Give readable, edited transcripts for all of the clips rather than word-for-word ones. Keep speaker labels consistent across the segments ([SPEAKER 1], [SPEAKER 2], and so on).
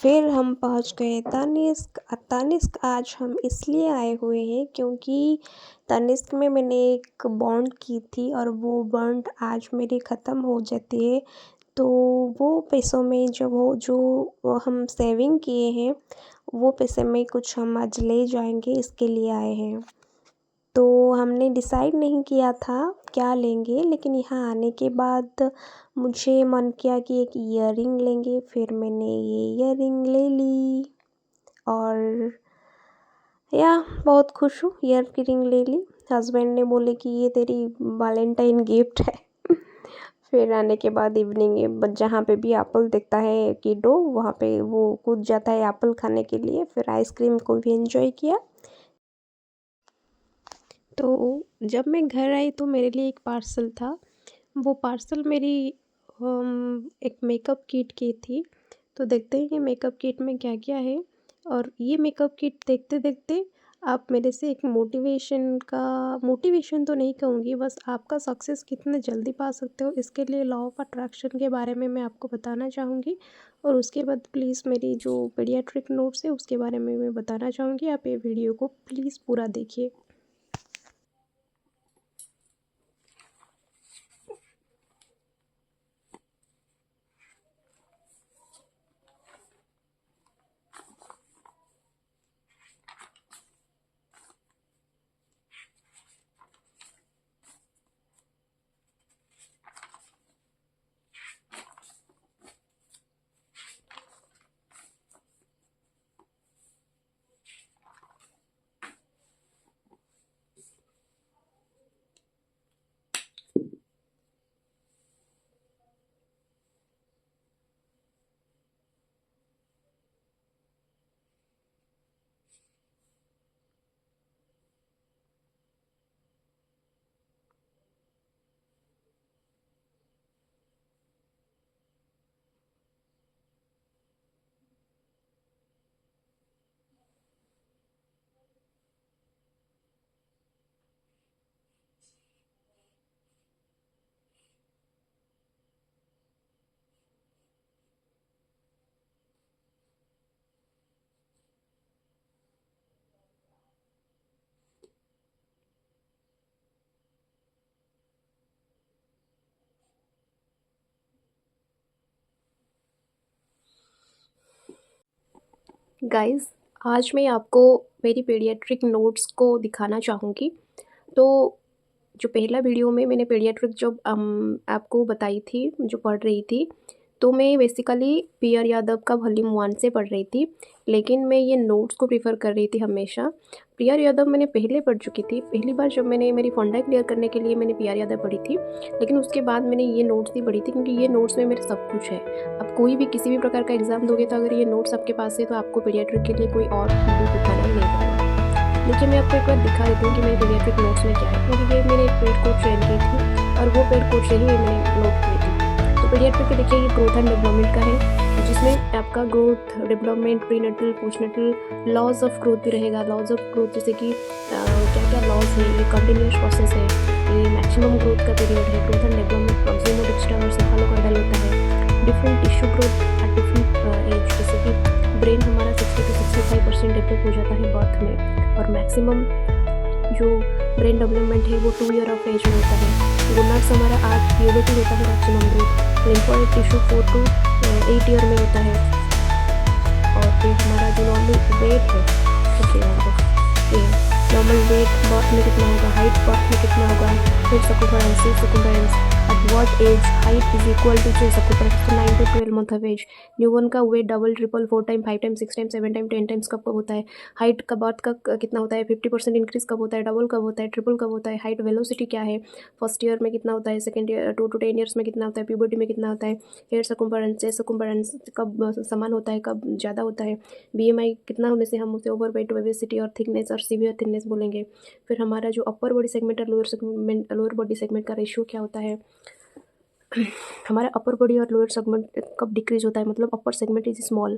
[SPEAKER 1] फिर हम पहुंच गए तनिष्क। तनिष्क आज हम इसलिए आए हुए हैं क्योंकि तनिष्क में मैंने एक बॉन्ड की थी और वो बॉन्ड आज मेरी ख़त्म हो जाती है। तो वो पैसों में जो हम सेविंग किए हैं, वो पैसे में कुछ हम आज ले जाएंगे, इसके लिए आए हैं। तो हमने डिसाइड नहीं किया था क्या लेंगे, लेकिन यहाँ आने के बाद मुझे मन किया कि एक ईयररिंग लेंगे। फिर मैंने ये ईयररिंग ले ली और बहुत खुश हूँ। ईयररिंग ले ली, हस्बैंड ने बोले कि ये तेरी वैलेंटाइन गिफ्ट है। फिर आने के बाद इवनिंग जहाँ पे भी एप्पल दिखता है किडो, वहाँ पे वो कूद जाता है एप्पल खाने के लिए। फिर आइसक्रीम को भी एंजॉय किया। तो जब मैं घर आई तो मेरे लिए एक पार्सल था। वो पार्सल मेरी एक मेकअप किट की थी। तो देखते हैं कि मेकअप किट में क्या-क्या है। और ये मेकअप किट देखते-देखते आप मेरे से एक मोटिवेशन तो नहीं कहूँगी, बस आपका सक्सेस कितने जल्दी पा सकते हो, इसके लिए लॉ ऑफ अट्रैक्शन के बारे में मैं आपको बताना चाहूँगी। और उसके बाद प्लीज़ मेरी जो पीडियाट्रिक नोट्स है उसके बारे में मैं बताना चाहूँगी। आप ये वीडियो को प्लीज़ पूरा देखिए। गाइस, आज मैं आपको मेरी पीडियाट्रिक नोट्स को दिखाना चाहूँगी। तो जो पहला वीडियो में मैंने पीडियाट्रिक जब आपको बताई थी, जो पढ़ रही थी, तो मैं बेसिकली पी.आर. यादव का वॉल्यूम 1 से पढ़ रही थी, लेकिन मैं ये नोट्स को प्रेफ़र कर रही थी हमेशा। पी.आर. यादव मैंने पहले पढ़ चुकी थी। पहली बार जब मैंने मेरी फंडा क्लियर करने के लिए मैंने पी.आर. यादव पढ़ी थी, लेकिन उसके बाद मैंने ये नोट्स भी पढ़ी थी क्योंकि ये नोट्स में मेरे सब कुछ है। अब कोई भी किसी भी प्रकार का एग्ज़ाम दोगे तो अगर ये नोट्स आपके पास है तो आपको पीडियाट्रिक के लिए कोई और बुक उठाना ही नहीं पड़ेगा। देखिए, मैं आपको एक बार दिखा देती हूँ कि मेरे पीडियाट्रिक नोट्स में क्या है, क्योंकि ये मैंने एक पेड कोड चयन की थी और वो पेड कोड से ही मैंने नोट की थी। तो पीडियाट्रिक के देखिए, ये ग्रोथ एंड डेवलपमेंट का है, जिसमें आपका growth, development, prenatal, postnatal, laws of growth भी रहेगा। लॉज ऑफ ग्रोथ जैसे कि क्या-क्या लॉज है, ये कंटिन्यूअस प्रोसेस है, ये मैक्सिमम ग्रोथ का पीरियड है, growth and development, proximal distal और सेफालोकॉर्डल होता है, different tissue growth at different age, जैसे कि ब्रेन हमारा 60 to 65% डेवलप हो जाता है बर्थ में, और मैक्सिमम जो ब्रेन डेवलपमेंट है वो 2 ईयर ऑफ एज में होता है। गोनाड्स हमारा 8 प्यूबर्टी होता है maximum growth. Lymphoid tissue 4 to 8 year में होता है। और फिर हमारा जो नॉर्मल वेट है, नॉर्मल वेट बर्थ में कितना होगा, हाइट बर्थ में कितना होगा, फिर circumference at what age height is equal to circumference 9 to 12 month of age. Newborn का weight double, triple, 4 time, 5 time, 6 time, 7 time, 10 times कब होता है। हाइट का बर्थ का कितना होता है, 50% इंक्रीज कब होता है, डबल कब होता है, ट्रिपल कब होता है। हाइट वेलोसिटी क्या है, फर्स्ट ईयर में कितना होता है, सेकेंड ईयर 2 to 10 ईयर्स में कितना होता है, प्यूबर्टी में कितना होता है। हेयर सर्कमफरेंस कब समान होता है, कब ज़्यादा होता है। BMI कितना होने से हम उसे ओवर वेट, ओबेसिटी और थिकनेस और सीवियर थिकनेस बोलेंगे। फिर हमारा जो अपर बॉडी सेगमेंट और लोअर बॉडी सेगमेंट का रेशियो क्या होता है। हमारा अपर बॉडी और लोअर सेगमेंट कब डिक्रीज होता है, मतलब upper segment is small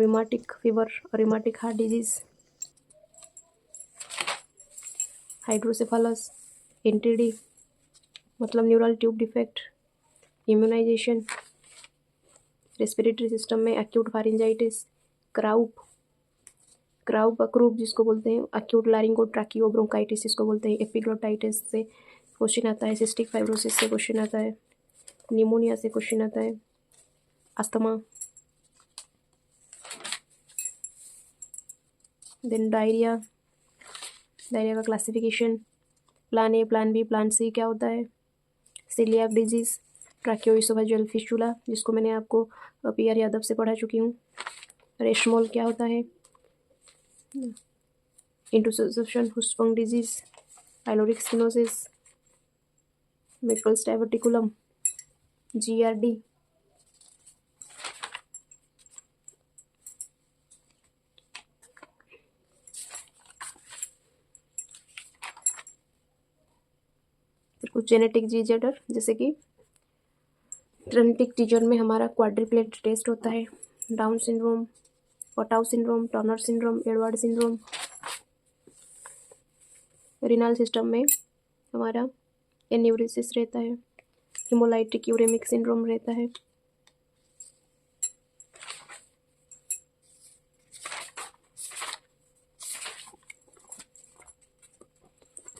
[SPEAKER 1] rheumatic fever, rheumatic heart disease, hydrocephalus, NTD मतलब neural tube defect, immunization, respiratory system में एक्यूट फारिंजाइटिस, क्राउप क्राउप जिसको बोलते हैं, एक्यूट लारिंगो ट्रैकियो ब्रोंकाइटिस जिसको बोलते हैं, एपिग्लोटाइटिस से क्वेश्चन आता है, सिस्टिक फाइब्रोसिस से क्वेश्चन आता है, निमोनिया से क्वेश्चन आता है, अस्थमा, देन डायरिया, डायरिया का classification, plan A, plan B, plan C क्या होता है, सीलियाक डिजीज़, ट्रैकियोइसोफेजियल फिस्टुला जिसको मैंने आपको PR यादव से पढ़ा चुकी हूँ, रेशमोल क्या होता है, intussusception Hirschsprung disease, pyloric stenosis, Meckel's diverticulum, GRD, फिर कुछ जेनेटिक डिजॉर्डर जैसे कि जेनेटिक डिजॉर्डर में हमारा क्वाड्रिप्लेट टेस्ट होता है, down syndrome, Patau syndrome, Turner syndrome, Edward syndrome. Renal system में हमारा एन्यूरिसिस रहता है, हिमोलाइटिक यूरेमिक सिंड्रोम रहता है।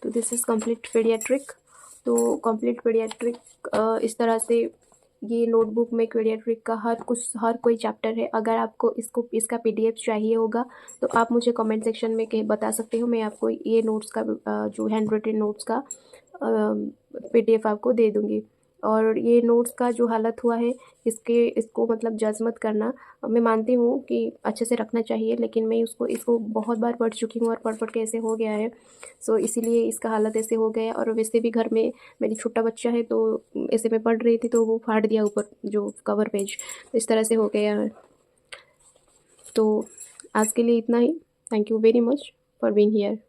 [SPEAKER 1] तो दिस इज़ कंप्लीट पीडियाट्रिक। तो कंप्लीट पीडियाट्रिक इस तरह से ये नोटबुक में पीडियाट्रिक का हर कोई चैप्टर है। अगर आपको इसका PDF चाहिए होगा तो आप मुझे कमेंट सेक्शन में बता सकते हो, मैं आपको ये नोट्स का जो हैंड रिटन नोट्स का PDF आपको दे दूँगी। और ये नोट्स का जो हालत हुआ है इसको मतलब जज मत करना। मैं मानती हूँ कि अच्छे से रखना चाहिए, लेकिन मैं इसको बहुत बार पढ़ चुकी हूँ और पढ़ के ऐसे हो गया है। सो इसीलिए इसका हालत ऐसे हो गया। और वैसे भी घर में मेरी छोटा बच्चा है तो ऐसे मैं पढ़ रही थी तो वो फाड़ दिया ऊपर जो कवर पेज, तो इस तरह से हो गया है। तो आज के लिए इतना ही। Thank you very much for being here.